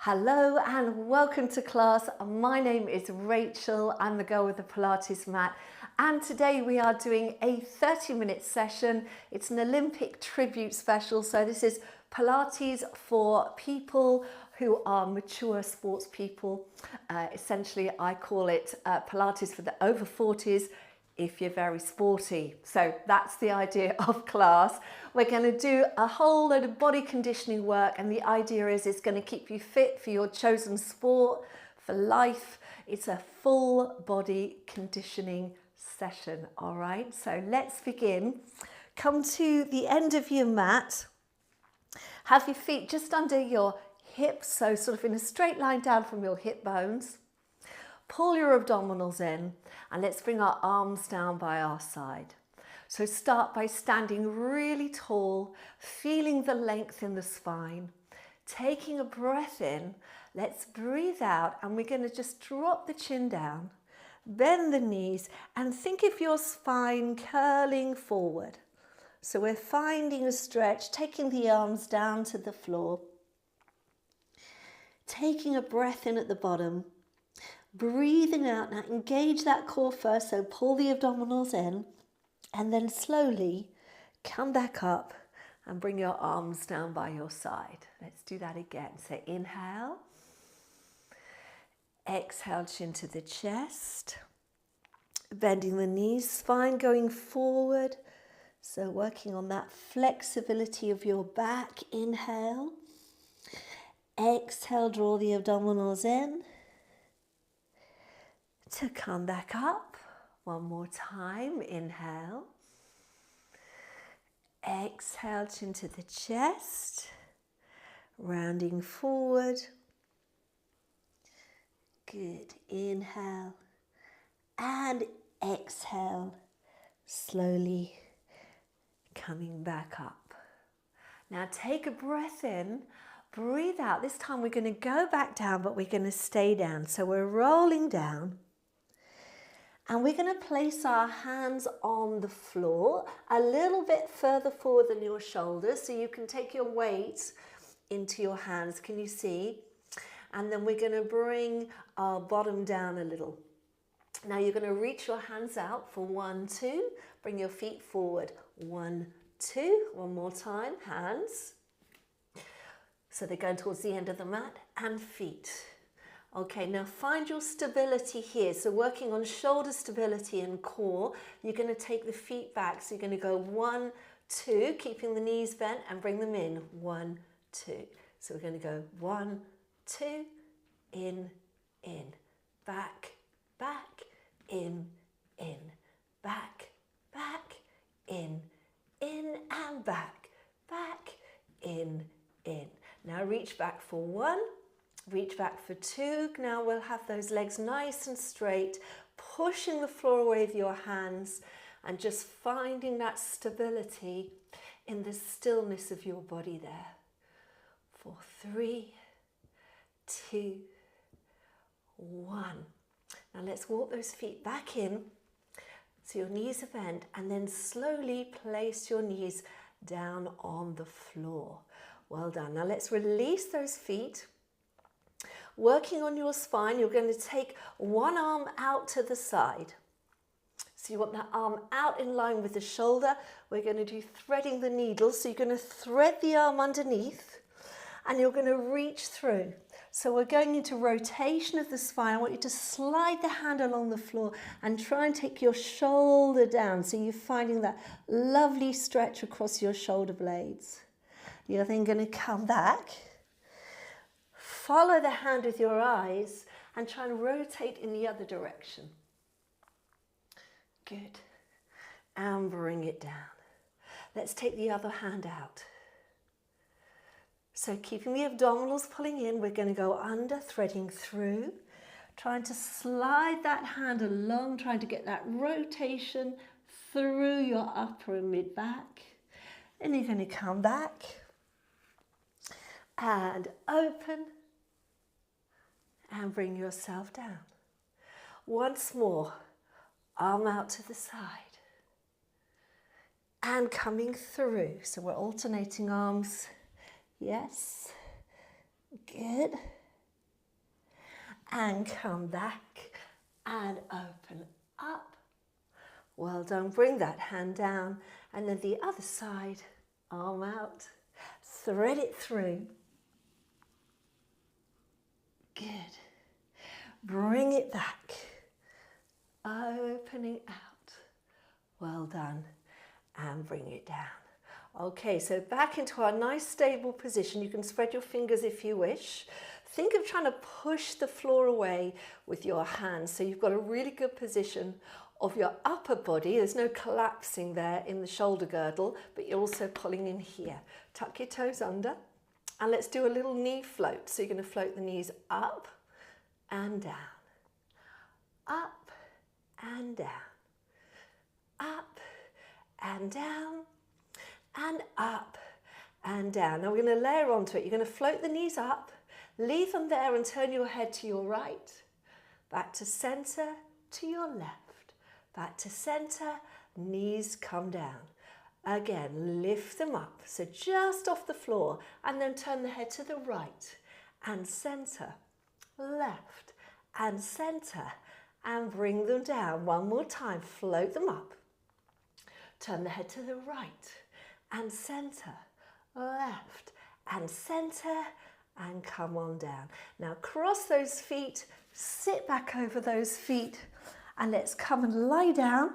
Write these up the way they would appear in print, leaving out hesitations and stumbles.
Hello and welcome to class. My name is Rachel. I'm the girl with the Pilates mat, and today we are doing a 30-minute session. It's an Olympic tribute special, so this is Pilates for people who are mature sports people. Essentially, I call it Pilates for the over 40s if you're very sporty. So that's the idea of class. We're going to do a whole load of body conditioning work, and the idea is it's going to keep you fit for your chosen sport, for life. It's a full body conditioning session, all right? So let's begin. Come to the end of your mat. Have your feet just under your hips, so sort of in a straight line down from your hip bones. Pull your abdominals in, and let's bring our arms down by our side. So start by standing really tall, feeling the length in the spine. Taking a breath in, let's breathe out, and we're going to just drop the chin down, bend the knees, and think of your spine curling forward. So we're finding a stretch, taking the arms down to the floor. Taking a breath in at the bottom. Breathing out. Now engage that core first, so pull the abdominals in, and then slowly come back up and bring your arms down by your side. Let's do that again. So inhale, exhale, chin to the chest, bending the knees, spine going forward, so working on that flexibility of your back. Inhale, exhale, draw the abdominals in, to come back up. One more time. Inhale, exhale, chin to the chest, rounding forward. Good. Inhale and exhale, slowly coming back up. Now take a breath in, breathe out. This time we're going to go back down, but we're going to stay down. So we're rolling down. And we're going to place our hands on the floor a little bit further forward than your shoulders, so you can take your weight into your hands. Can you see? And then we're going to bring our bottom down a little. Now you're going to reach your hands out for 1, 2. Bring your feet forward. 1, 2. One more time. Hands. So they're going towards the end of the mat, and feet. Okay, now find your stability here. So working on shoulder stability and core, you're going to take the feet back. So you're going to go 1, 2, keeping the knees bent, and bring them in. 1, 2. So we're going to go 1, 2, in, back, back, in, back, back, in, and back, in. Now reach back for 1. Reach back for 2. Now we'll have those legs nice and straight, pushing the floor away with your hands and just finding that stability in the stillness of your body there. For 3, 2, 1. Now let's walk those feet back in so your knees are bent, and then slowly place your knees down on the floor. Well done. Now let's release those feet. Working on your spine, you're going to take one arm out to the side. So you want that arm out in line with the shoulder. We're going to do threading the needle. So you're going to thread the arm underneath, and you're going to reach through. So we're going into rotation of the spine. I want you to slide the hand along the floor and try and take your shoulder down. So you're finding that lovely stretch across your shoulder blades. You're then going to come back. Follow the hand with your eyes and try and rotate in the other direction. Good. And bring it down. Let's take the other hand out. So keeping the abdominals pulling in, we're going to go under, threading through, trying to slide that hand along, trying to get that rotation through your upper and mid back. And you're going to come back and open. And bring yourself down. Once more, arm out to the side. And coming through. So we're alternating arms. Yes. Good. and come back and open up. Well done. Bring that hand down and then the other side, arm out, thread it through. Good. Bring it back, opening out. Well done. And bring it down. Okay, so back into our nice stable position. You can spread your fingers if you wish. Think of trying to push the floor away with your hands so you've got a really good position of your upper body. There's no collapsing there in the shoulder girdle, but you're also pulling in here. Tuck your toes under and let's do a little knee float. So you're going to float the knees up and down, up and down, up and down, and up and down. Now we're going to layer onto it. You're going to float the knees up, leave them there and turn your head to your right, back to center, to your left, back to center, knees come down. Again, lift them up, so just off the floor, and then turn the head to the right and center, left and center, and bring them down. One more time, float them up. Turn the head to the right and center, left and center, and come on down. Now cross those feet, sit back over those feet, and let's come and lie down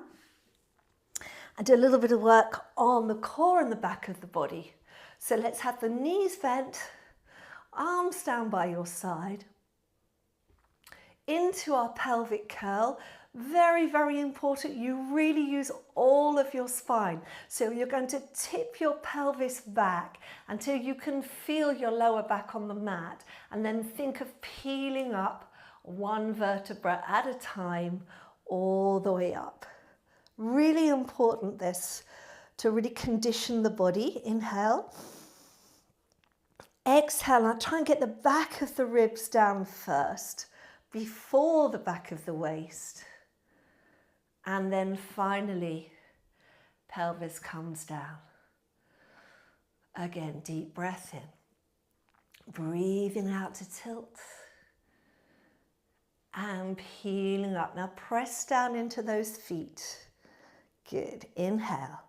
and do a little bit of work on the core and the back of the body. So let's have the knees bent, arms down by your side, into our pelvic curl. Very, very important. You really use all of your spine. So you're going to tip your pelvis back until you can feel your lower back on the mat, and then think of peeling up one vertebra at a time all the way up. Really important this to really condition the body. Inhale. Exhale. Now try and get the back of the ribs down first before the back of the waist. And then finally, pelvis comes down. Again, deep breath in. Breathing out to tilt. And peeling up. Now press down into those feet. Good. Inhale.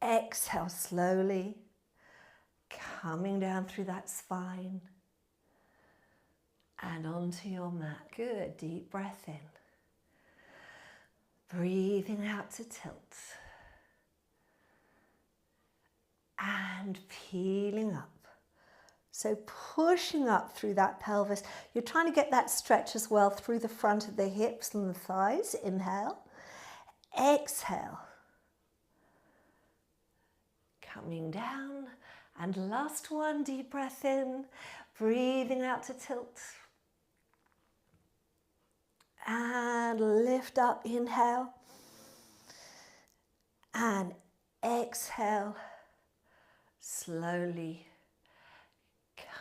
Exhale slowly. Coming down through that spine. And onto your mat. Good. Deep breath in. Breathing out to tilt. And peeling up. So pushing up through that pelvis. You're trying to get that stretch as well through the front of the hips and the thighs. Inhale. Exhale. Coming down. And last one, deep breath in. Breathing out to tilt. And lift up, inhale, and exhale, slowly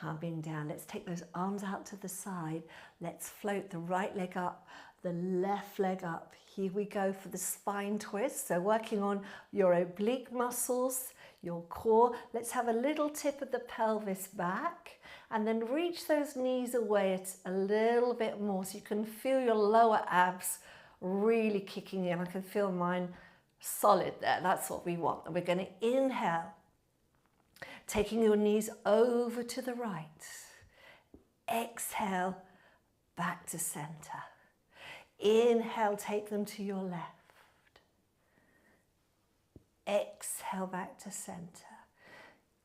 coming down. Let's take those arms out to the side. Let's float the right leg up, the left leg up. Here we go for the spine twist. So working on your oblique muscles, your core. Let's have a little tip of the pelvis back. And then reach those knees away a little bit more so you can feel your lower abs really kicking in. I can feel mine solid there. That's what we want. And we're going to inhale, taking your knees over to the right. Exhale, back to center. Inhale, take them to your left. Exhale, back to center.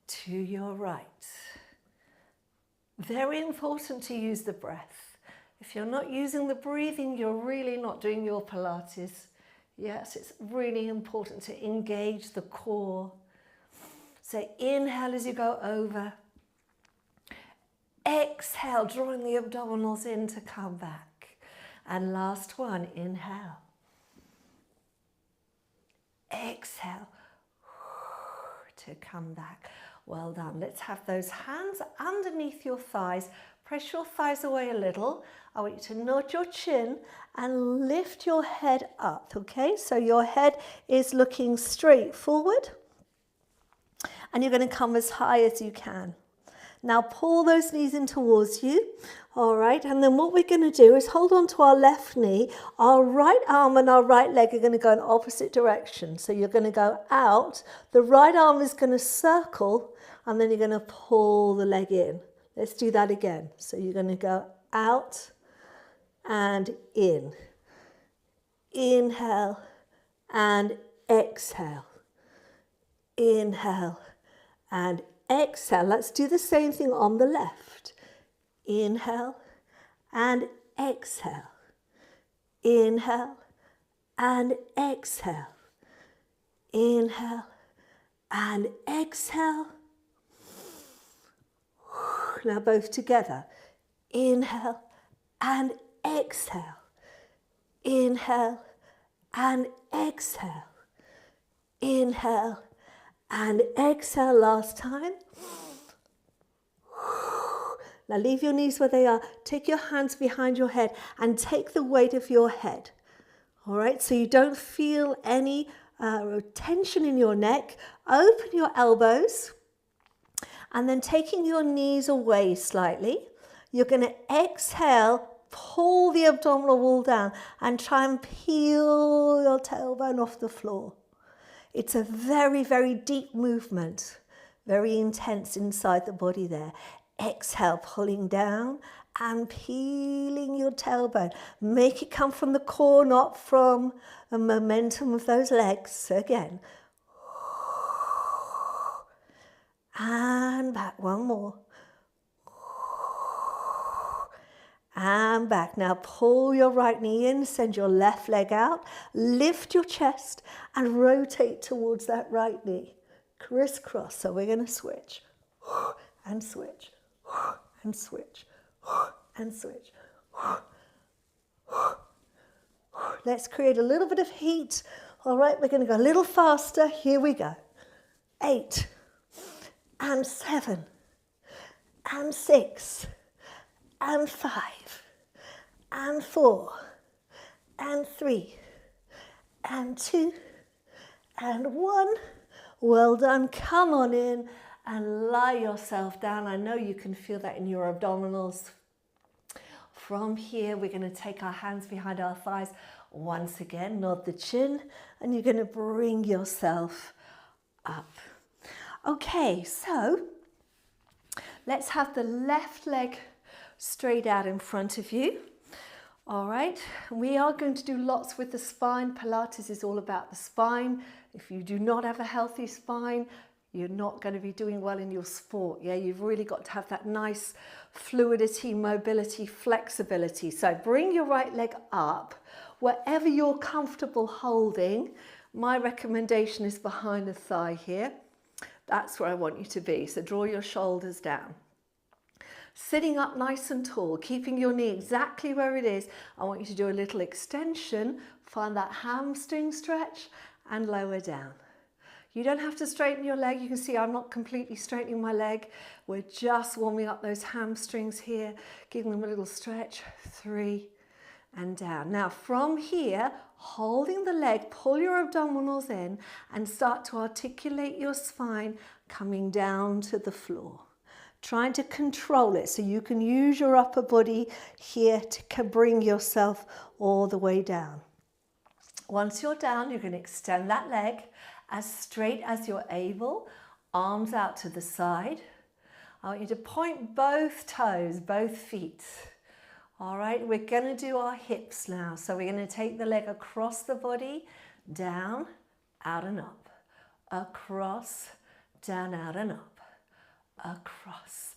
To your right. Very important to use the breath. If you're not using the breathing, you're really not doing your Pilates. Yes, it's really important to engage the core. So inhale as you go over. Exhale, drawing the abdominals in to come back. And last one, inhale. Exhale to come back. Well done. Let's have those hands underneath your thighs. Press your thighs away a little. I want you to nod your chin and lift your head up, okay? So your head is looking straight forward and you're going to come as high as you can. Now pull those knees in towards you. All right, and then what we're going to do is hold on to our left knee. Our right arm and our right leg are going to go in opposite directions. So you're going to go out. The right arm is going to circle, and then you're going to pull the leg in. Let's do that again. So you're going to go out and in. Inhale and exhale. Inhale and exhale. Let's do the same thing on the left. Inhale and exhale. Inhale and exhale. Inhale and exhale. Now both together. Inhale and exhale. Inhale and exhale. Inhale and exhale. Last time. Now leave your knees where they are. Take your hands behind your head and take the weight of your head. All right, so you don't feel any tension in your neck. Open your elbows and then taking your knees away slightly, you're going to exhale, pull the abdominal wall down and try and peel your tailbone off the floor. It's a very, very deep movement, very intense inside the body there. Exhale, pulling down and peeling your tailbone. Make it come from the core, not from the momentum of those legs. So again. And back, one more. And back. Now pull your right knee in, send your left leg out, lift your chest and rotate towards that right knee. Crisscross. So we're going to switch and switch and switch and switch. Let's create a little bit of heat. All right, we're going to go a little faster. Here we go. 8 and 7 and 6 and 5 and 4 and 3 and 2 and 1. Well done. Come on in and lie yourself down. I know you can feel that in your abdominals. From here, we're going to take our hands behind our thighs. Once again, nod the chin, and you're going to bring yourself up. Okay, so let's have the left leg straight out in front of you. All right, we are going to do lots with the spine. Pilates is all about the spine. If you do not have a healthy spine, you're not going to be doing well in your sport. Yeah, you've really got to have that nice fluidity, mobility, flexibility. So bring your right leg up. Wherever you're comfortable holding, my recommendation is behind the thigh here. That's where I want you to be. So draw your shoulders down. Sitting up nice and tall, keeping your knee exactly where it is. I want you to do a little extension. Find that hamstring stretch and lower down. You don't have to straighten your leg. You can see I'm not completely straightening my leg. We're just warming up those hamstrings here, giving them a little stretch. 3 and down. Now from here, holding the leg, pull your abdominals in and start to articulate your spine, coming down to the floor. Trying to control it so you can use your upper body here to bring yourself all the way down. Once you're down, you're going to extend that leg as straight as you're able, arms out to the side. I want you to point both toes, both feet. All right, we're going to do our hips now. So we're going to take the leg across the body, down, out and up, across, down, out and up, across.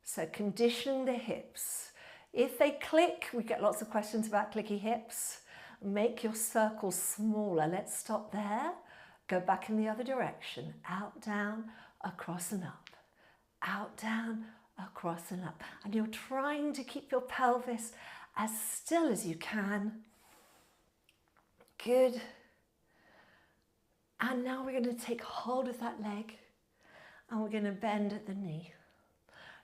So condition the hips. If they click, we get lots of questions about clicky hips. Make your circle smaller. Let's stop there. Go back in the other direction. Out, down, across and up. Out, down, across and up. And you're trying to keep your pelvis as still as you can. Good. And now we're going to take hold of that leg and we're going to bend at the knee.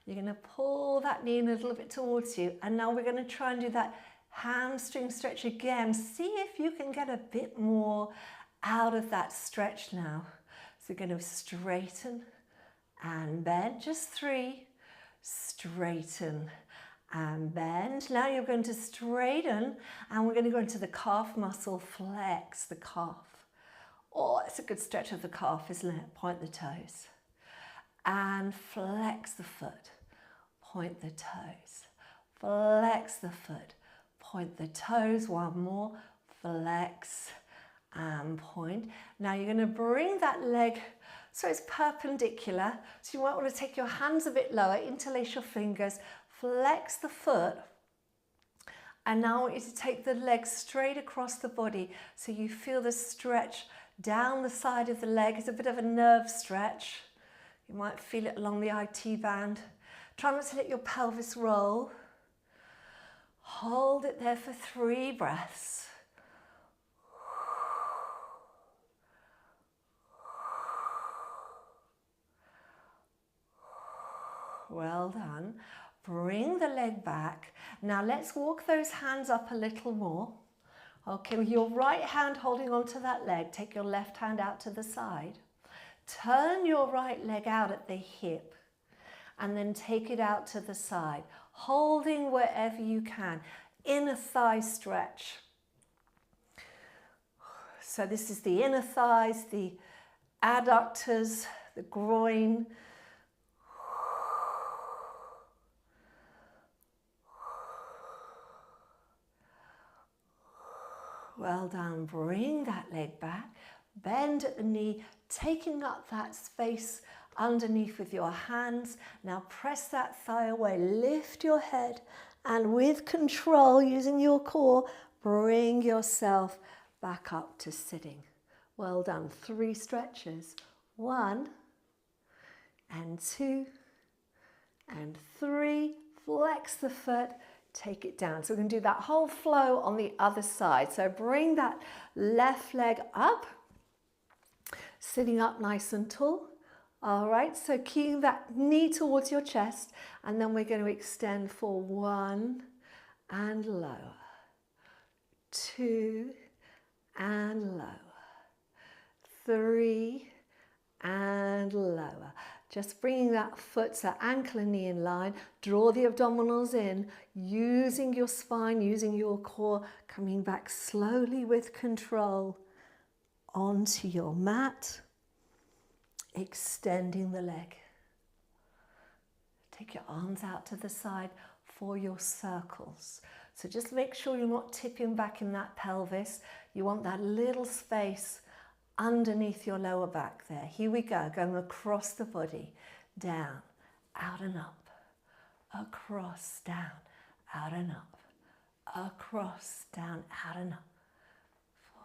You're going to pull that knee in a little bit towards you. And now we're going to try and do that hamstring stretch again. See if you can get a bit more out of that stretch now. So we're going to straighten and bend. Just 3, straighten and bend. Now you're going to straighten and we're going to go into the calf muscle, flex the calf. Oh, it's a good stretch of the calf, isn't it? Point the toes. And flex the foot, point the toes. Flex the foot, point the toes. One more, flex and point. Now you're going to bring that leg so it's perpendicular. So you might want to take your hands a bit lower, interlace your fingers, flex the foot. And now I want you to take the leg straight across the body so you feel the stretch down the side of the leg. It's a bit of a nerve stretch. You might feel it along the IT band. Try not to let your pelvis roll. Hold it there for 3 breaths. Well done. Bring the leg back. Now let's walk those hands up a little more. Okay, with your right hand holding onto that leg, take your left hand out to the side. Turn your right leg out at the hip and then take it out to the side, holding wherever you can. Inner thigh stretch. So this is the inner thighs, the adductors, the groin. Well done. Bring that leg back. Bend at the knee, taking up that space underneath with your hands. Now press that thigh away. Lift your head and with control, using your core, bring yourself back up to sitting. Well done. 3 stretches. 1 and 2 and 3. Flex the foot. Take it down. So we're going to do that whole flow on the other side. So bring that left leg up, sitting up nice and tall. All right, so keeping that knee towards your chest, and then we're going to extend for 1 and lower, 2 and lower, 3 and lower. Just bringing that foot, so ankle and knee in line, draw the abdominals in, using your spine, using your core, coming back slowly with control onto your mat, extending the leg. Take your arms out to the side for your circles. So just make sure you're not tipping back in that pelvis. You want that little space underneath your lower back there. Here we go, going across the body, down, out and up, across, down, out and up, across, down, out and up.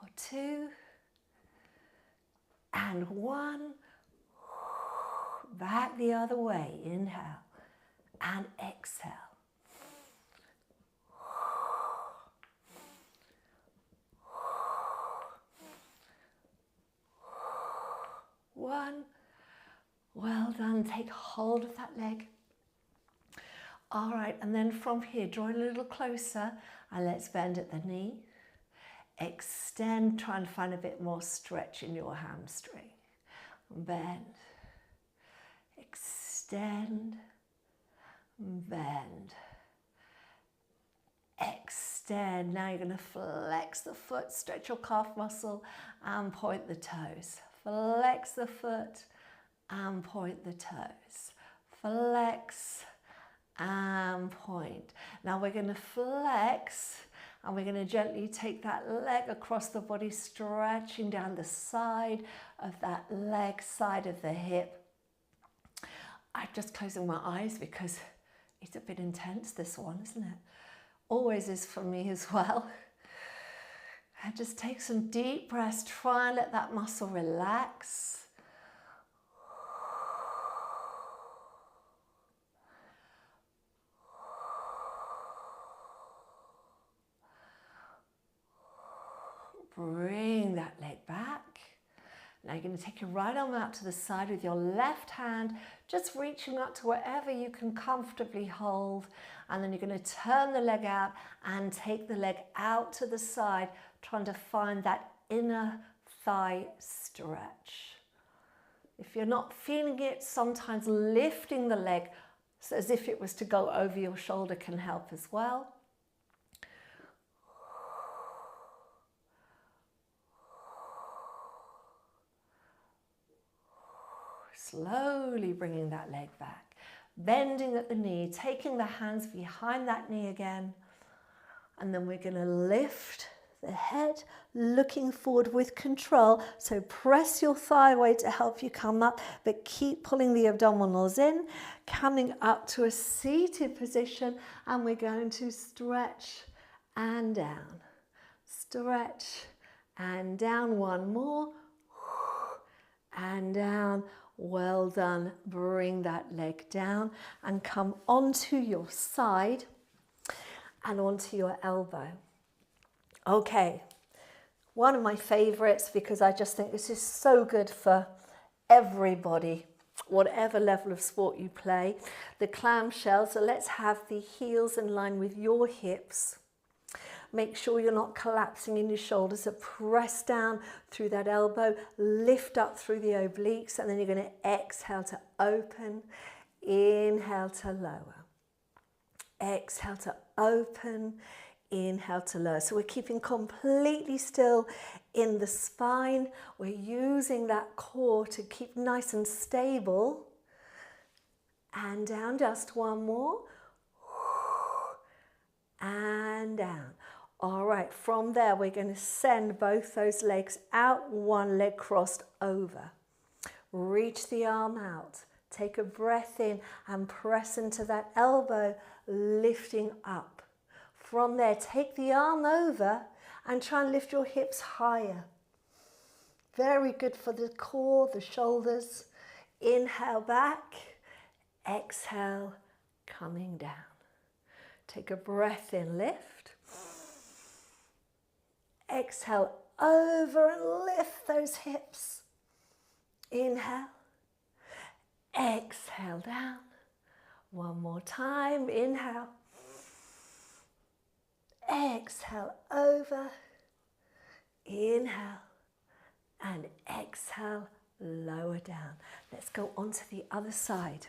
For 2 and 1. Back the other way. Inhale and exhale. 1. Well done. Take hold of that leg. All right, and then from here, draw a little closer and let's bend at the knee. Extend, try and find a bit more stretch in your hamstring. Bend. Extend. Bend. Extend. Now you're going to flex the foot, stretch your calf muscle and point the toes. Flex the foot and point the toes. Flex and point. Now we're going to flex and we're going to gently take that leg across the body, stretching down the side of that leg, side of the hip. I'm just closing my eyes because it's a bit intense, this one, isn't it? Always is for me as well. And just take some deep breaths. Try and let that muscle relax. Bring that leg back. Now you're going to take your right arm out to the side with your left hand, just reaching up to wherever you can comfortably hold. And then you're going to turn the leg out and take the leg out to the side, trying to find that inner thigh stretch. If you're not feeling it, sometimes lifting the leg So as if it was to go over your shoulder can help as well. Slowly bringing that leg back, bending at the knee, taking the hands behind that knee again. And then we're going to lift the head, looking forward with control. So press your thigh weight to help you come up, but keep pulling the abdominals in, coming up to a seated position. And we're going to stretch and down, stretch and down. One more, and down. Well done. Bring that leg down and come onto your side and onto your elbow. Okay, one of my favorites, because I just think this is so good for everybody, whatever level of sport you play, the clamshell. So let's have the heels in line with your hips. Make sure you're not collapsing in your shoulders, so press down through that elbow, lift up through the obliques, and then you're going to exhale to open, inhale to lower, exhale to open, inhale to lower. So we're keeping completely still in the spine. We're using that core to keep nice and stable. And down, just one more. And down. All right, from there we're going to send both those legs out, one leg crossed over. Reach the arm out. Take a breath in and press into that elbow, lifting up. From there, take the arm over and try and lift your hips higher. Very good for the core, the shoulders. Inhale back, exhale, coming down. Take a breath in, lift. Exhale, over and lift those hips. Inhale. Exhale down. One more time. Inhale. Exhale over. Inhale. And exhale, lower down. Let's go on to the other side.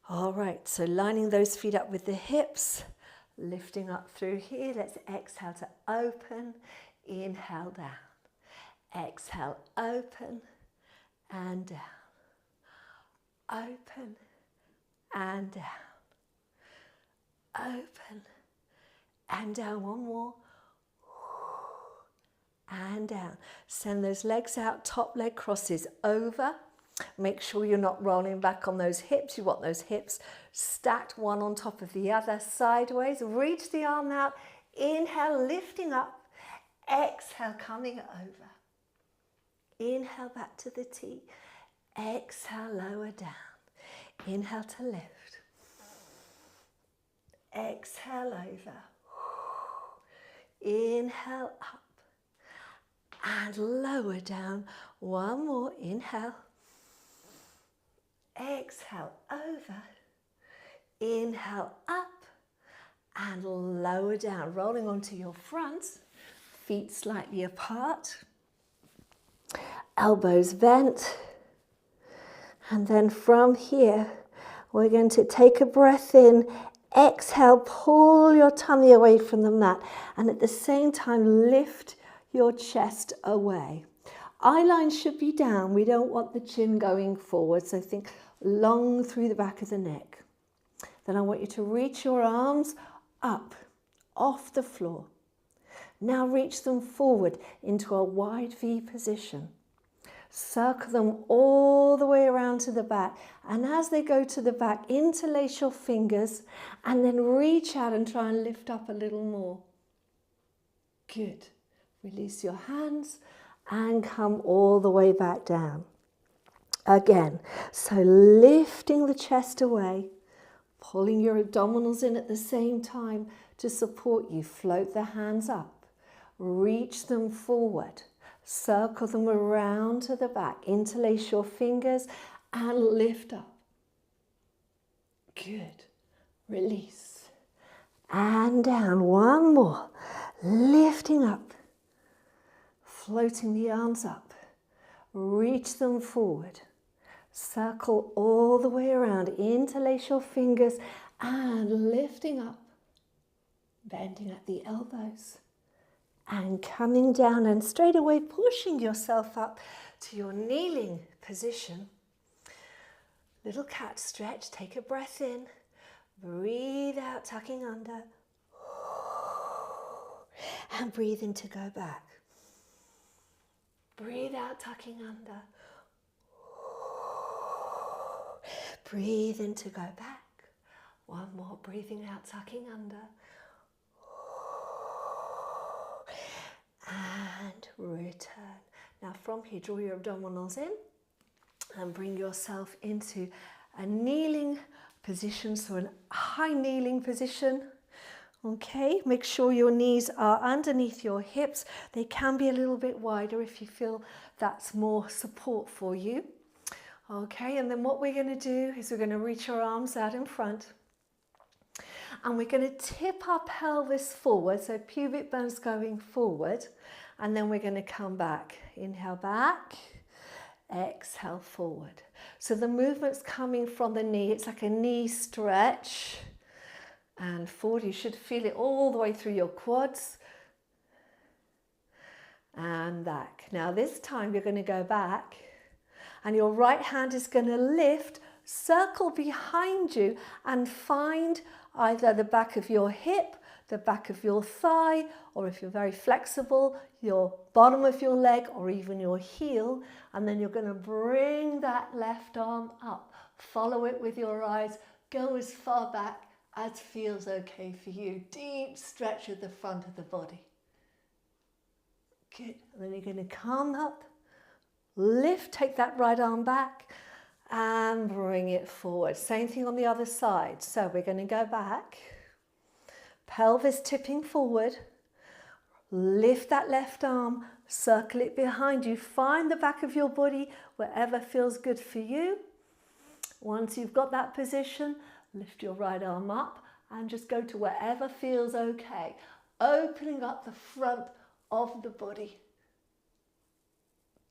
All right, so lining those feet up with the hips. Lifting up through here. Let's exhale to open. Inhale down. Exhale, open and down. Open and down. Open and down. One more. And down. Send those legs out. Top leg crosses over. Make sure you're not rolling back on those hips. You want those hips stacked one on top of the other, sideways. Reach the arm out. Inhale, lifting up. Exhale, coming over. Inhale back to the T. Exhale, lower down. Inhale to lift. Exhale over. Inhale up. And lower down. One more. Inhale. Exhale over. Inhale up. And lower down. Rolling onto your front. Feet slightly apart. Elbows bent. And then from here, we're going to take a breath in. Exhale, pull your tummy away from the mat. And at the same time, lift your chest away. Eye line should be down. We don't want the chin going forward. So think long through the back of the neck. Then I want you to reach your arms up, off the floor. Now reach them forward into a wide V position. Circle them all the way around to the back. And as they go to the back, interlace your fingers and then reach out and try and lift up a little more. Good. Release your hands and come all the way back down. Again, so lifting the chest away, pulling your abdominals in at the same time to support you. Float the hands up, reach them forward, circle them around to the back, interlace your fingers and lift up. Good. Release. And down. One more. Lifting up. Floating the arms up. Reach them forward. Circle all the way around. Interlace your fingers and lifting up. Bending at the elbows. And coming down and straight away pushing yourself up to your kneeling position. Little cat stretch. Take a breath in. Breathe out, tucking under. And breathe in to go back. Breathe out, tucking under. Breathe in to go back. One more, breathing out, tucking under. And return. Now from here, draw your abdominals in and bring yourself into a kneeling position, so a high kneeling position. Okay, make sure your knees are underneath your hips. They can be a little bit wider if you feel that's more support for you. Okay, and then what we're going to do is we're going to reach our arms out in front. And we're going to tip our pelvis forward, so pubic bone's going forward. And then we're going to come back. Inhale back, exhale forward. So the movement's coming from the knee. It's like a knee stretch. And forward, you should feel it all the way through your quads. And back. Now this time you're going to go back. And your right hand is going to lift, circle behind you and find either the back of your hip, the back of your thigh, or if you're very flexible, your bottom of your leg or even your heel. And then you're going to bring that left arm up. Follow it with your eyes. Go as far back as feels okay for you. Deep stretch at the front of the body. Good. And then you're going to come up. Lift, take that right arm back and bring it forward. Same thing on the other side. So we're going to go back, pelvis tipping forward, lift that left arm, circle it behind you. Find the back of your body wherever feels good for you. Once you've got that position, lift your right arm up and just go to wherever feels okay. Opening up the front of the body.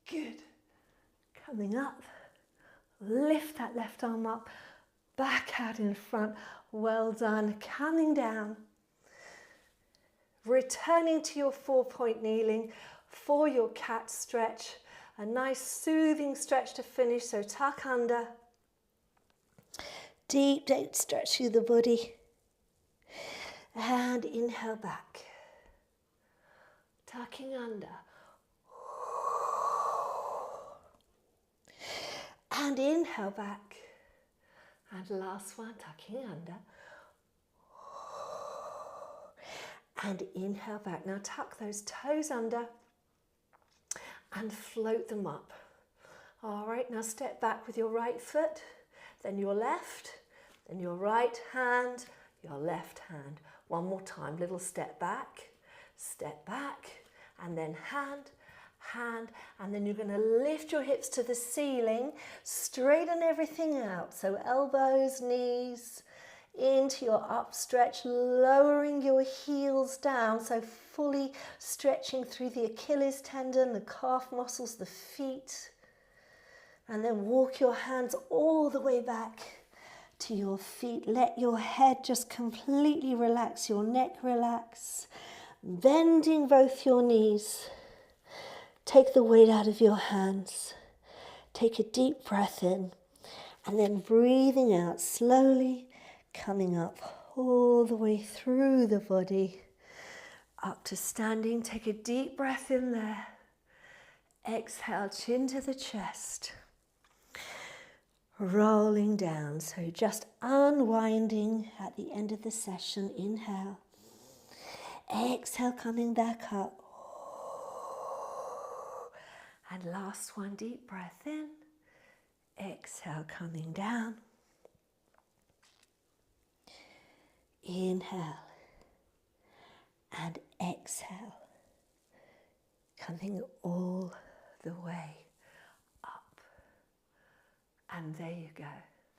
Good. Coming up, lift that left arm up, back out in front. Well done. Coming down, returning to your 4-point kneeling for your cat stretch. A nice soothing stretch to finish, so tuck under. Deep, deep stretch through the body. And inhale back, tucking under. And inhale back. And last one, tucking under. And inhale back. Now tuck those toes under and float them up. All right, now step back with your right foot, then your left, then your right hand, your left hand. One more time, little step back, and then hand, hand, and then you're going to lift your hips to the ceiling, straighten everything out. So elbows, knees, into your up stretch, lowering your heels down, so fully stretching through the Achilles tendon, the calf muscles, the feet. And then walk your hands all the way back to your feet. Let your head just completely relax, your neck relax, bending both your knees. Take the weight out of your hands. Take a deep breath in and then breathing out slowly, coming up all the way through the body, up to standing. Take a deep breath in there. Exhale, chin to the chest. Rolling down, so just unwinding at the end of the session. Inhale. Exhale, coming back up. And last one, deep breath in. Exhale, coming down. Inhale. And exhale. Coming all the way up. And there you go.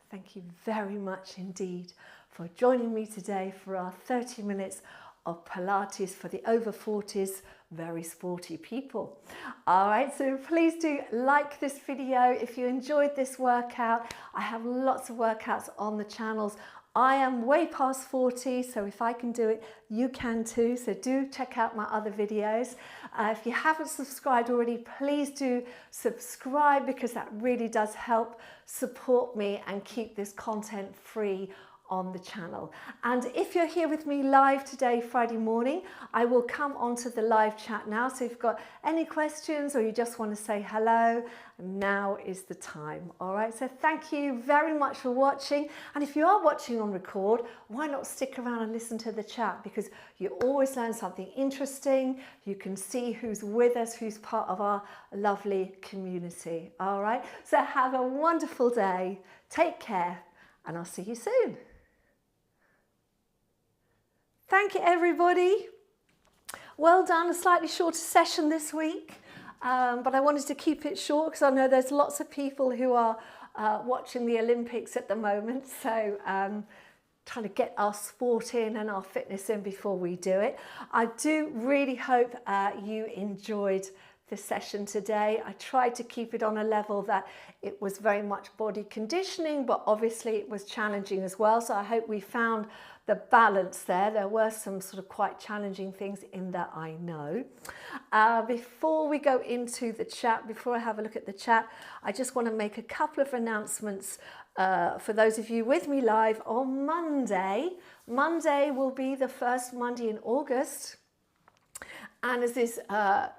Thank you very much indeed for joining me today for our 30 minutes of Pilates for the over 40s, very sporty people. All right, so please do like this video if you enjoyed this workout. I have lots of workouts on the channels. I am way past 40, so if I can do it, you can too. So do check out my other videos. If you haven't subscribed already, please do subscribe, because that really does help support me and keep this content free on the channel. And if you're here with me live today, Friday morning, I will come onto the live chat now. So if you've got any questions or you just want to say hello, now is the time. All right, so thank you very much for watching. And if you are watching on record, why not stick around and listen to the chat, because you always learn something interesting. You can see who's with us, who's part of our lovely community. All right, so have a wonderful day. Take care, and I'll see you soon. Thank you, everybody. Well done. A slightly shorter session this week, but I wanted to keep it short because I know there's lots of people who are watching the Olympics at the moment. So trying to get our sport in and our fitness in before we do it. I do really hope you enjoyed the session today. I tried to keep it on a level that it was very much body conditioning, but obviously it was challenging as well. So I hope we found the balance there. There were some sort of quite challenging things in that, I know. Before we go into the chat, before I have a look at the chat, I just want to make a couple of announcements for those of you with me live on Monday. Monday will be the first Monday in August. And as is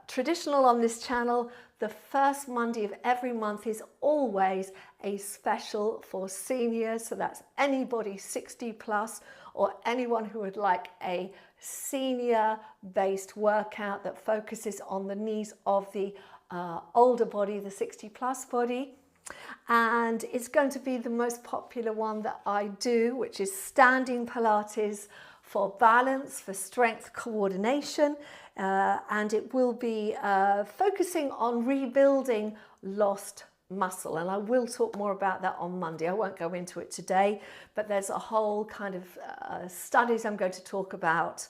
traditional on this channel, the first Monday of every month is always a special for seniors. So that's anybody 60 plus or anyone who would like a senior-based workout that focuses on the needs of the older body, the 60 plus body. And it's going to be the most popular one that I do, which is standing Pilates for balance, for strength coordination. And it will be focusing on rebuilding lost muscle, and I will talk more about that on Monday. I won't go into it today, but there's a whole kind of studies I'm going to talk about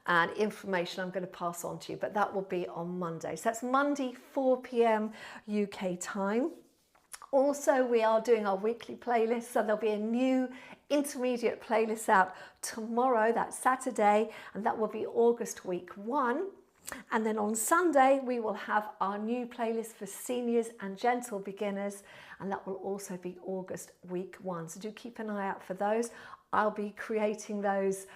and information I'm going to pass on to you, but that will be on Monday. So that's Monday 4 p.m. UK time. Also, we are doing our weekly playlist, so there'll be a new intermediate playlist out tomorrow, that's Saturday, and that will be August week 1. And then on Sunday, we will have our new playlist for seniors and gentle beginners, and that will also be August week 1. So do keep an eye out for those. I'll be creating those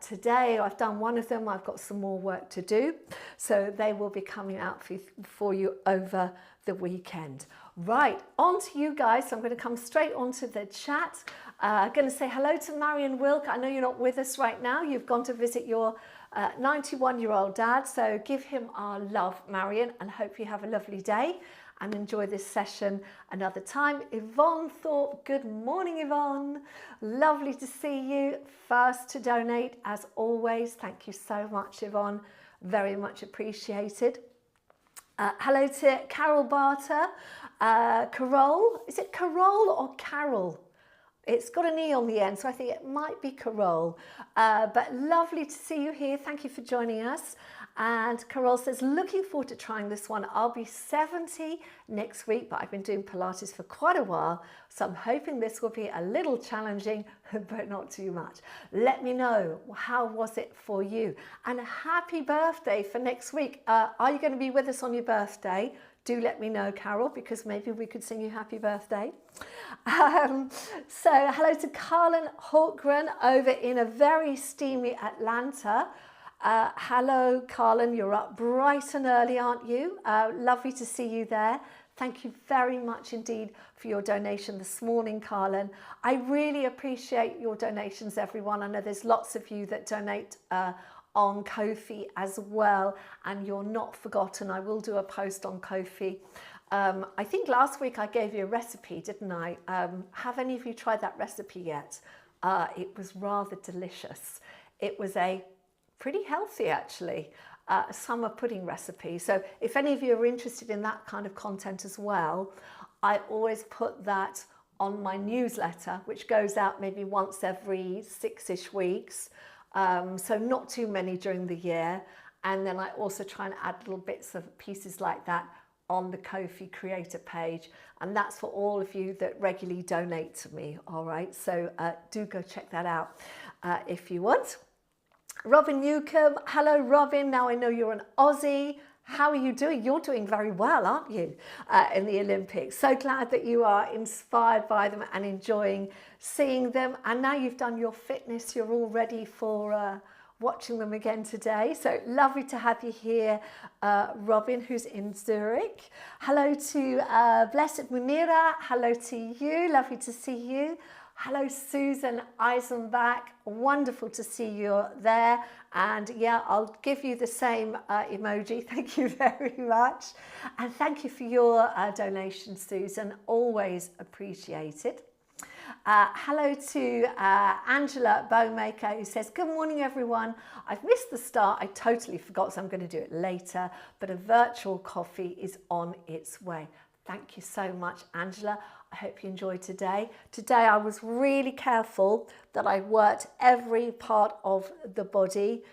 today. I've done one of them. I've got some more work to do. So they will be coming out for you over the weekend. Right, on to you guys. So I'm going to come straight onto the chat. I'm going to say hello to Marion Wilk. I know you're not with us right now. You've gone to visit your 91-year-old dad. So give him our love, Marion, and hope you have a lovely day and enjoy this session another time. Yvonne Thorpe, good morning, Yvonne. Lovely to see you. First to donate, as always. Thank you so much, Yvonne. Very much appreciated. Hello to Carol Barter. Carol, is it Carol or Carol? It's got an E on the end, so I think it might be Carol. But lovely to see you here. Thank you for joining us. And Carol says, looking forward to trying this one. I'll be 70 next week, but I've been doing Pilates for quite a while. So I'm hoping this will be a little challenging, but not too much. Let me know, how was it for you? And a happy birthday for next week. Are you going to be with us on your birthday? Do let me know, Carol, because maybe we could sing you happy birthday. So hello to Carlin Hawkgren over in a very steamy Atlanta. Hello, Carlin, you're up bright and early, aren't you? Lovely to see you there. Thank you very much indeed for your donation this morning, Carlin. I really appreciate your donations, everyone. I know there's lots of you that donate on Ko-fi as well, and you're not forgotten. I will do a post on Ko-fi. I think last week I gave you a recipe, didn't I? Have any of you tried that recipe yet? It was rather delicious. It was a pretty healthy, actually, summer pudding recipe. So if any of you are interested in that kind of content as well, I always put that on my newsletter, which goes out maybe once every 6-ish weeks. So not too many during the year. And then I also try and add little bits of pieces like that on the Ko-fi creator page. And that's for all of you that regularly donate to me, all right? So do go check that out if you want. Robin Newcomb, hello Robin, now I know you're an Aussie. How are you doing? You're doing very well, aren't you, in the Olympics? So glad that you are inspired by them and enjoying seeing them. And now you've done your fitness, you're all ready for watching them again today. So lovely to have you here, Robin, who's in Zurich. Hello to Blessed Munira. Hello to you. Lovely to see you. Hello, Susan Eisenbach. Wonderful to see you there. And yeah, I'll give you the same emoji. Thank you very much. And thank you for your donation, Susan. Always appreciated. Hello to Angela Bowmaker, who says, good morning, everyone. I've missed the start. I totally forgot, so I'm going to do it later. But a virtual coffee is on its way. Thank you so much, Angela. I hope you enjoyed today. Today I was really careful that I worked every part of the body.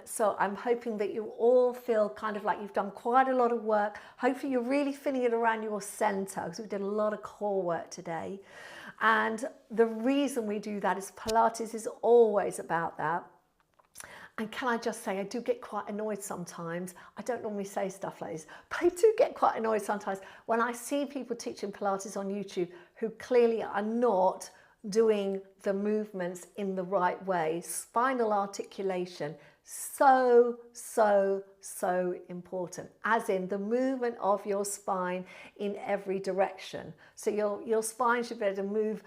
So I'm hoping that you all feel kind of like you've done quite a lot of work. Hopefully you're really feeling it around your center, because we did a lot of core work today. And the reason we do that is Pilates is always about that. And can I just say, I do get quite annoyed sometimes. I don't normally say stuff like this, but I do get quite annoyed sometimes when I see people teaching Pilates on YouTube who clearly are not doing the movements in the right way. Spinal articulation, so important, as in the movement of your spine in every direction. So your spine should be able to move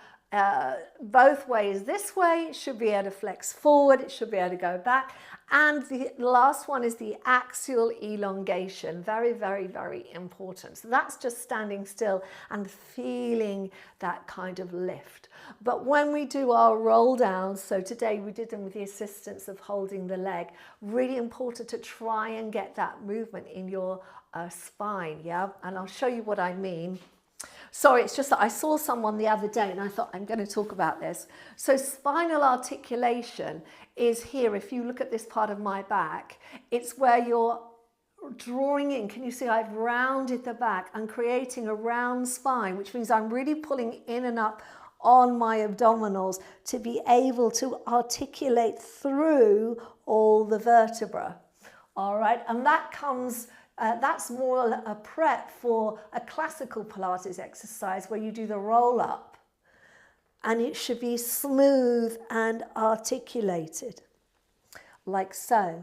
both ways. This way it should be able to flex forward, it should be able to go back, and the last one is the axial elongation. Very important. So that's just standing still and feeling that kind of lift. But when we do our roll downs, so today we did them with the assistance of holding the leg, really important to try and get that movement in your spine, yeah? And I'll show you what I mean. Sorry, it's just that I saw someone the other day and I thought I'm going to talk about this. So spinal articulation is here. If you look at this part of my back, it's where you're drawing in. Can you see I've rounded the back and creating a round spine, which means I'm really pulling in and up on my abdominals to be able to articulate through all the vertebra. All right, and that comes that's more a prep for a classical Pilates exercise where you do the roll up, and it should be smooth and articulated like so.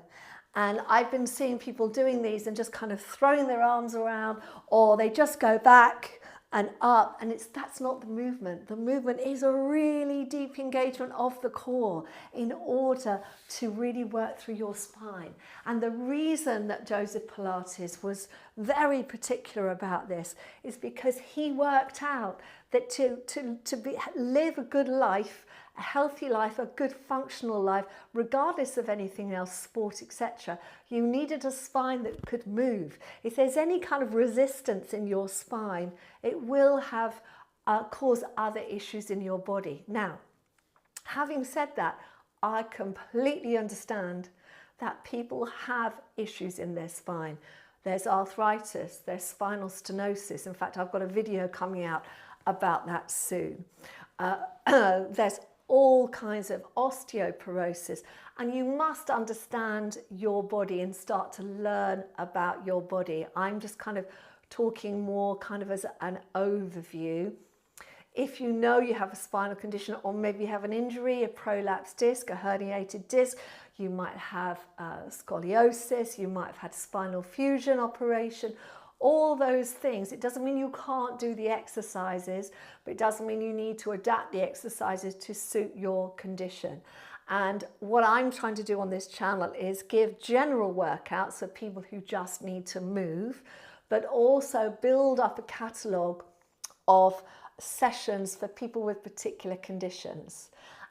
And I've been seeing people doing these and just kind of throwing their arms around, or they just go back and up, and that's not the movement. The movement is a really deep engagement of the core in order to really work through your spine. And the reason that Joseph Pilates was very particular about this is because he worked out that to live a good life, a healthy life, a good functional life, regardless of anything else, sport, etc., you needed a spine that could move. If there's any kind of resistance in your spine, it will have cause other issues in your body. Now, having said that, I completely understand that people have issues in their spine. There's arthritis, there's spinal stenosis. In fact, I've got a video coming out about that soon. There's all kinds of osteoporosis, and you must understand your body and start to learn about your body. I'm just kind of talking more kind of as an overview. If you know you have a spinal condition, or maybe you have an injury, a prolapsed disc, a herniated disc, you might have scoliosis, you might have had a spinal fusion operation, all those things. It doesn't mean you can't do the exercises, but it doesn't mean you need to adapt the exercises to suit your condition. And what I'm trying to do on this channel is give general workouts for people who just need to move, but also build up a catalogue of sessions for people with particular conditions.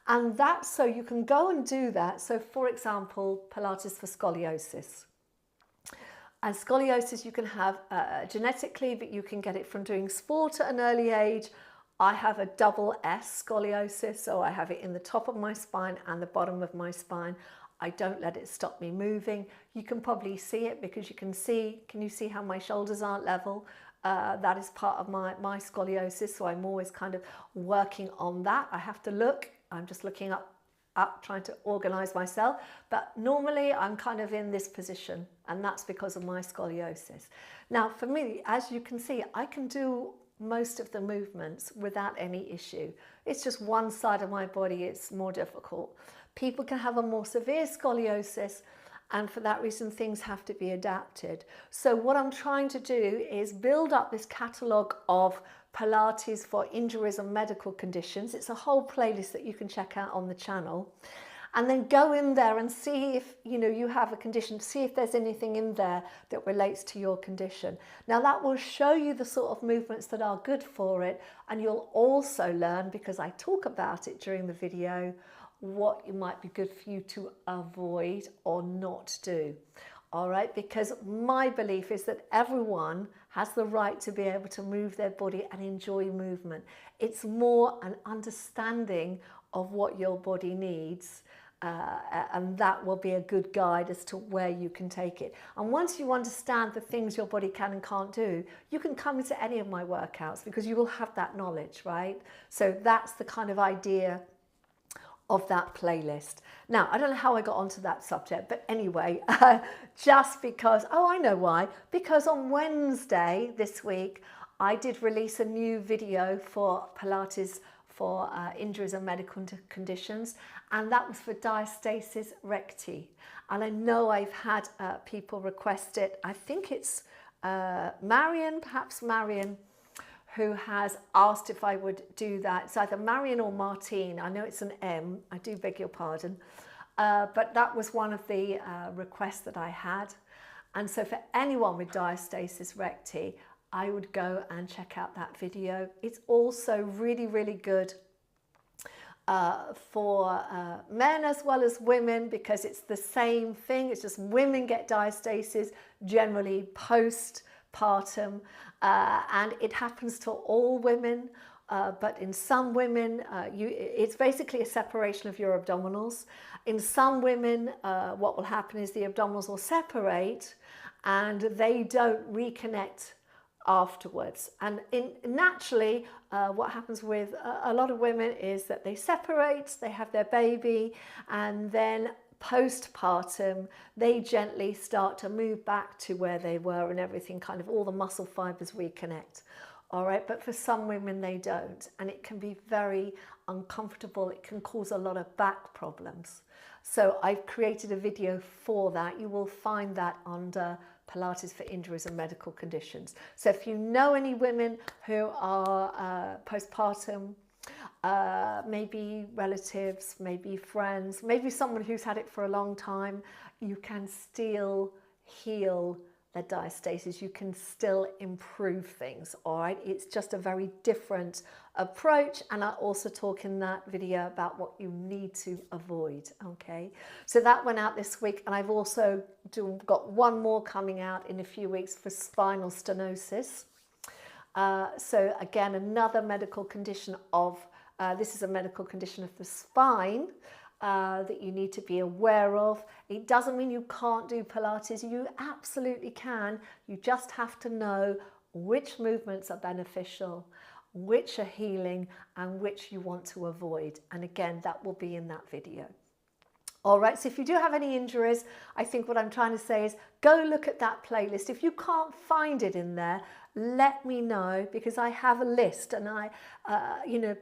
And that's so you can go and do that. So for example, Pilates for scoliosis. And scoliosis you can have genetically, but you can get it from doing sport at an early age, I have a double S scoliosis, so I have it in the top of my spine and the bottom of my spine. I don't let it stop me moving. You can probably see it because you can you see how my shoulders aren't level? That is part of my scoliosis, so I'm always kind of working on that. I have to look, I'm just looking up trying to organize myself, but normally I'm kind of in this position, and that's because of my scoliosis. Now for me, as you can see, I can do most of the movements without any issue. It's just one side of my body it's more difficult. People can have a more severe scoliosis, and for that reason things have to be adapted. So what I'm trying to do is build up this catalogue of Pilates for injuries and medical conditions. It's a whole playlist that you can check out on the channel, and then go in there and see if you have a condition, see if there's anything in there that relates to your condition. Now that will show you the sort of movements that are good for it, and you'll also learn, because I talk about it during the video, what might be good for you to avoid or not do. All right, because my belief is that everyone has the right to be able to move their body and enjoy movement. It's more an understanding of what your body needs, and that will be a good guide as to where you can take it. And once you understand the things your body can and can't do, you can come into any of my workouts because you will have that knowledge, right? So that's the kind of idea of that playlist. Now, I don't know how I got onto that subject, but anyway, just because, oh, I know why. Because on Wednesday this week, I did release a new video for Pilates for injuries and medical conditions, and that was for diastasis recti. And I know I've had people request it. I think it's Marion, who has asked if I would do that. It's either Marion or Martine. I know it's an M. I do beg your pardon. But that was one of the requests that I had. And so for anyone with diastasis recti, I would go and check out that video. It's also really, really good for men as well as women, because it's the same thing. It's just women get diastasis generally postpartum, and it happens to all women, but in some women it's basically a separation of your abdominals. In some women what will happen is the abdominals will separate and they don't reconnect afterwards. And naturally what happens with a lot of women is that they separate, they have their baby, and then postpartum they gently start to move back to where they were, and everything kind of, all the muscle fibers reconnect. All right, but for some women they don't, and it can be very uncomfortable. It can cause a lot of back problems. So I've created a video for that. You will find that under Pilates for injuries and medical conditions. So if you know any women who are postpartum, maybe relatives, maybe friends, maybe someone who's had it for a long time, you can still heal their diastasis. You can still improve things, all right? It's just a very different approach, and I also talk in that video about what you need to avoid, okay? So that went out this week, and I've also got one more coming out in a few weeks for spinal stenosis. So again, another medical condition of, this is a medical condition of the spine that you need to be aware of. It doesn't mean you can't do Pilates. You absolutely can. You just have to know which movements are beneficial, which are healing, and which you want to avoid. And again, that will be in that video. All right, so if you do have any injuries, I think what I'm trying to say is go look at that playlist. If you can't find it in there, let me know, because I have a list, and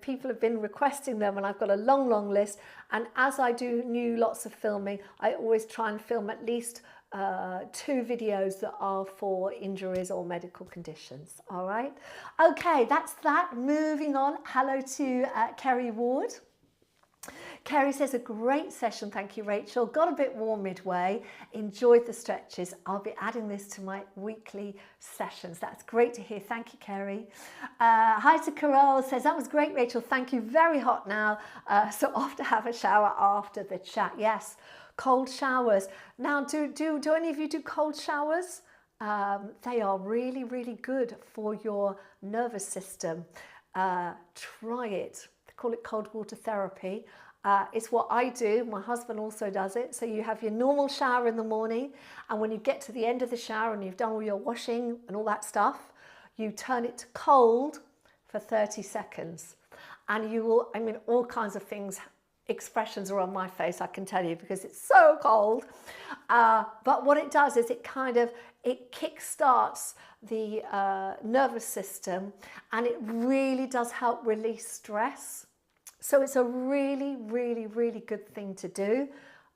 people have been requesting them, and I've got a long, long list. And as I do lots of filming, I always try and film at least 2 videos that are for injuries or medical conditions. All right. Okay, that's that. Moving on. Hello to Kerry Ward. Kerry says, a great session, thank you, Rachel. Got a bit warm midway, enjoyed the stretches. I'll be adding this to my weekly sessions. That's great to hear, thank you, Kerry. Hi to Carol, says, that was great, Rachel, thank you, very hot now, so off to have a shower after the chat. Yes, cold showers. Now, do any of you do cold showers? They are really, really good for your nervous system. try it. They call it cold water therapy. It's what I do. My husband also does it. So you have your normal shower in the morning, and when you get to the end of the shower and you've done all your washing and all that stuff, you turn it to cold for 30 seconds. And you will, I mean, all kinds of things, expressions are on my face, I can tell you, because it's so cold. But what it does is it kick-starts the nervous system, and it really does help release stress. So it's a really, really, really good thing to do.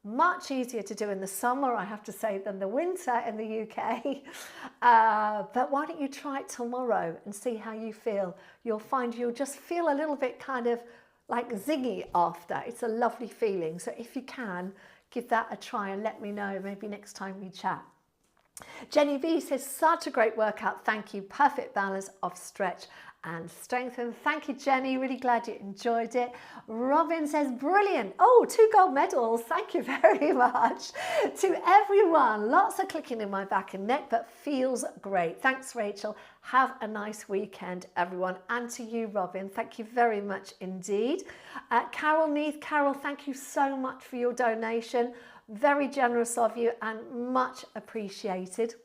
Much easier to do in the summer, I have to say, than the winter in the UK. But why don't you try it tomorrow and see how you feel? You'll find you'll just feel a little bit kind of like zingy after. It's a lovely feeling. So if you can, give that a try and let me know maybe next time we chat. Jenny B says, such a great workout. Thank you. Perfect balance of stretch and strengthen. Thank you, Jenny. Really glad you enjoyed it. Robin says, brilliant. Oh, 2 gold medals. Thank you very much. To everyone, lots of clicking in my back and neck, but feels great. Thanks, Rachel. Have a nice weekend, everyone. And to you, Robin, thank you very much indeed. Carol Neath, Carol, thank you so much for your donation. Very generous of you and much appreciated.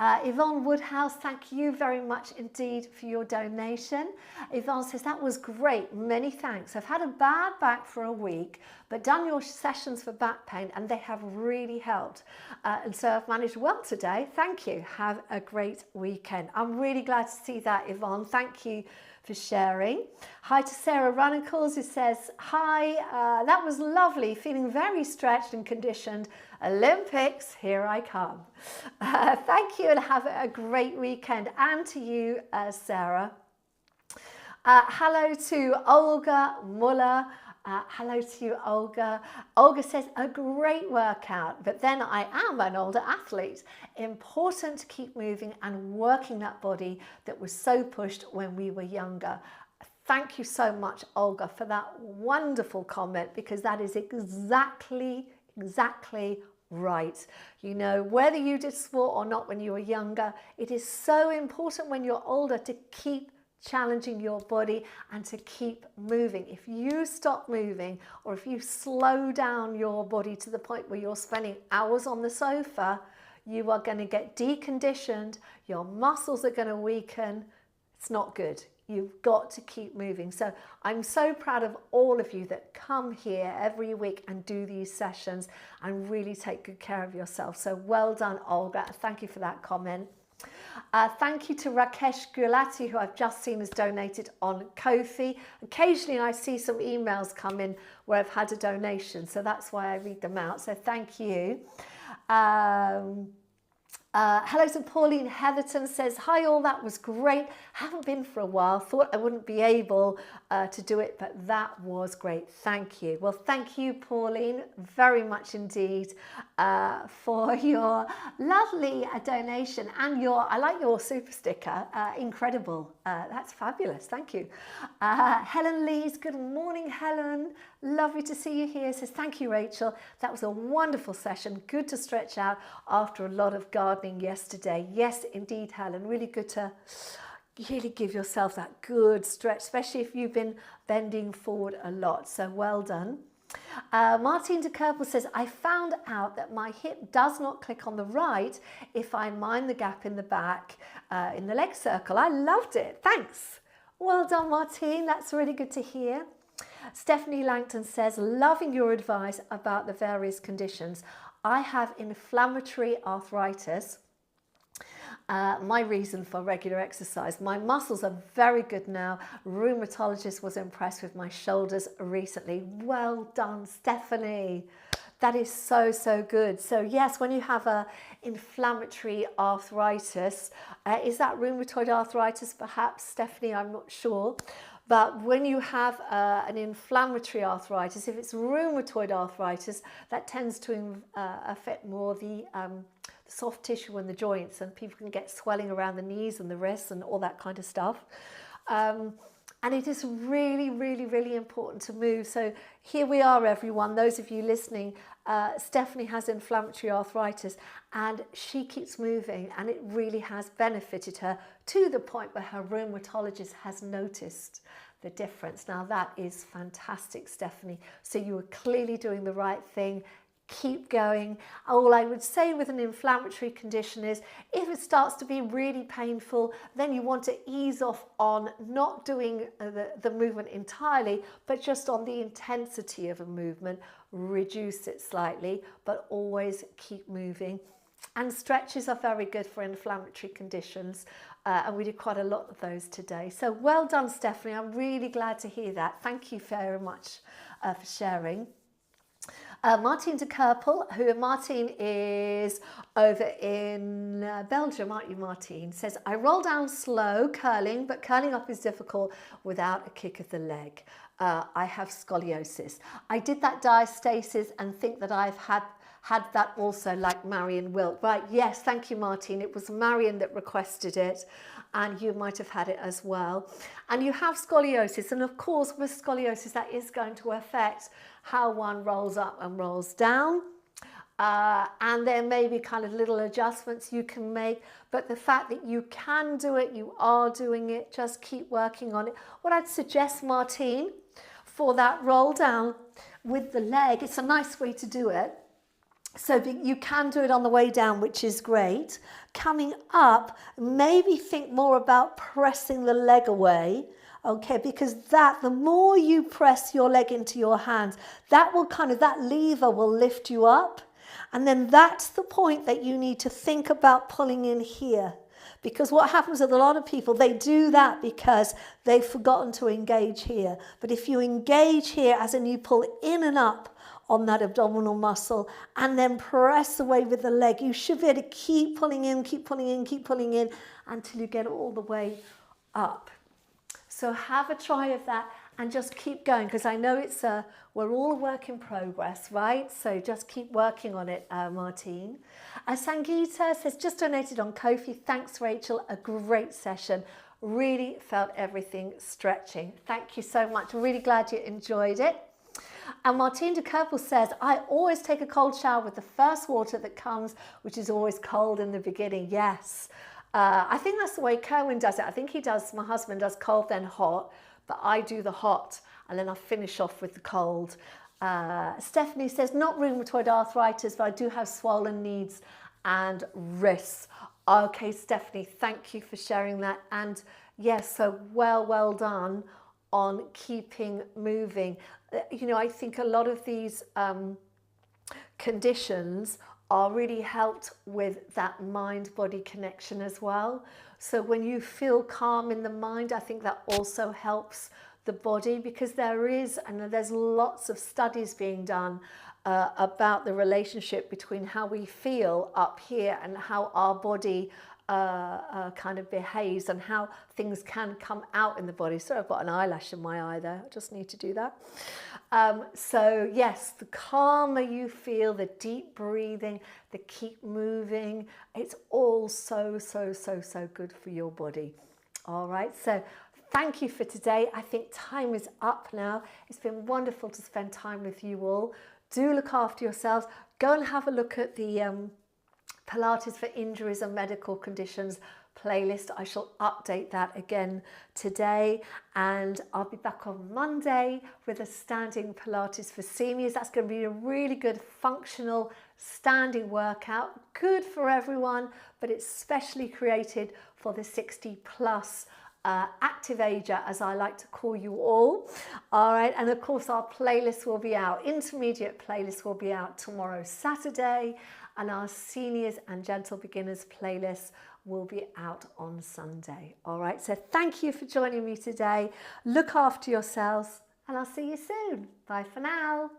Yvonne Woodhouse, thank you very much indeed for your donation. Yvonne says, that was great, many thanks. I've had a bad back for a week, but done your sessions for back pain and they have really helped. And so I've managed well today. Thank you. Have a great weekend. I'm really glad to see that, Yvonne. Thank you for sharing. Hi to Sarah Runicles, who says, hi, that was lovely, feeling very stretched and conditioned. Olympics, here I come. Thank you and have a great weekend. And to you, Sarah. Hello to Olga Muller. Hello to you, Olga. Olga says, a great workout, but then I am an older athlete. Important to keep moving and working that body that was so pushed when we were younger. Thank you so much, Olga, for that wonderful comment, because that is exactly right. You know, whether you did sport or not when you were younger, it is so important when you're older to keep challenging your body and to keep moving. If you stop moving, or if you slow down your body to the point where you're spending hours on the sofa, you are going to get deconditioned, your muscles are going to weaken. It's not good. You've got to keep moving. So I'm so proud of all of you that come here every week and do these sessions and really take good care of yourself. So well done, Olga. Thank you for that comment. Thank you to Rakesh Gulati, who I've just seen has donated on Ko-fi. Occasionally I see some emails come in where I've had a donation, so that's why I read them out. So thank you. Hello to Pauline Heatherton, says, hi all, that was great. Haven't been for a while, thought I wouldn't be able to do it, but that was great. Thank you. Well, thank you, Pauline, very much indeed for your lovely donation and your, I like your super sticker, incredible. That's fabulous. Thank you. Helen Lees, good morning, Helen. Lovely to see you here. Says, thank you, Rachel. That was a wonderful session. Good to stretch out after a lot of gardening yesterday. Yes, indeed, Helen. Really good to really give yourself that good stretch, especially if you've been bending forward a lot. So well done. Martine de Kerpel says, I found out that my hip does not click on the right if I mind the gap in the back in the leg circle. I loved it. Thanks. Well done, Martine. That's really good to hear. Stephanie Langton says, loving your advice about the various conditions. I have inflammatory arthritis. My reason for regular exercise. My muscles are very good now. Rheumatologist was impressed with my shoulders recently. Well done, Stephanie. That is so, so good. So yes, when you have a inflammatory arthritis, is that rheumatoid arthritis perhaps, Stephanie? I'm not sure. But when you have an inflammatory arthritis, if it's rheumatoid arthritis, that tends to affect more the soft tissue and the joints, and people can get swelling around the knees and the wrists and all that kind of stuff. And it is really, really, really important to move. So here we are, everyone. Those of you listening, Stephanie has inflammatory arthritis and she keeps moving, and it really has benefited her to the point where her rheumatologist has noticed the difference. Now that is fantastic, Stephanie. So you are clearly doing the right thing. Keep going. All I would say with an inflammatory condition is if it starts to be really painful, then you want to ease off on not doing the movement entirely, but just on the intensity of a movement. Reduce it slightly, but always keep moving. And stretches are very good for inflammatory conditions. And we did quite a lot of those today. So well done, Stephanie. I'm really glad to hear that. Thank you very much for sharing. Martine de Kerpel, who Martine is over in Belgium, aren't you, Martine? Says, I roll down slow, curling, but curling up is difficult without a kick of the leg. I have scoliosis. I did that diastasis and think that I've had that also, like Marion Wilt. Right, yes, thank you, Martine. It was Marion that requested it, and you might have had it as well. And you have scoliosis, and of course, with scoliosis, that is going to affect how one rolls up and rolls down. And there may be kind of little adjustments you can make, but the fact that you can do it, you are doing it, just keep working on it. What I'd suggest, Martine, for that roll down with the leg, it's a nice way to do it. So you can do it on the way down, which is great. Coming up, maybe think more about pressing the leg away. Okay, because the more you press your leg into your hands, that lever will lift you up. And then that's the point that you need to think about pulling in here. Because what happens with a lot of people, they do that because they've forgotten to engage here. But if you engage here, as in you pull in and up on that abdominal muscle and then press away with the leg, you should be able to keep pulling in, keep pulling in, keep pulling in until you get all the way up. So have a try of that and just keep going, because I know we're all a work in progress, right? So just keep working on it, Martine. Sangeeta says, just donated on Ko-fi. Thanks, Rachel. A great session. Really felt everything stretching. Thank you so much. Really glad you enjoyed it. And Martine de Kerpel says, I always take a cold shower with the first water that comes, which is always cold in the beginning. Yes. I think that's the way Kerwin does it. I think my husband does cold then hot, but I do the hot and then I finish off with the cold. Stephanie says, not rheumatoid arthritis, but I do have swollen knees and wrists. Okay, Stephanie, thank you for sharing that. And yes, so well done on keeping moving. You know, I think a lot of these conditions are really helped with that mind-body connection as well. So when you feel calm in the mind, I think that also helps the body, because there's lots of studies being done about the relationship between how we feel up here and how our body kind of behaves and how things can come out in the body. So I've got an eyelash in my eye there. I just need to do that. So yes, the calmer you feel, the deep breathing, the keep moving, it's all so good for your body. All right, so thank you for today. I think time is up now. It's been wonderful to spend time with you all. Do look after yourselves. Go and have a look at the Pilates for Injuries and Medical Conditions playlist. I shall update that again today, and I'll be back on Monday with a standing Pilates for seniors. That's going to be a really good functional standing workout, good for everyone, but it's specially created for the 60 plus active ager, as I like to call you all. All right, and of course our playlist will be out, intermediate playlist will be out tomorrow, Saturday, and our seniors and gentle beginners playlist will be out on Sunday. All right, so thank you for joining me today. Look after yourselves, and I'll see you soon. Bye for now.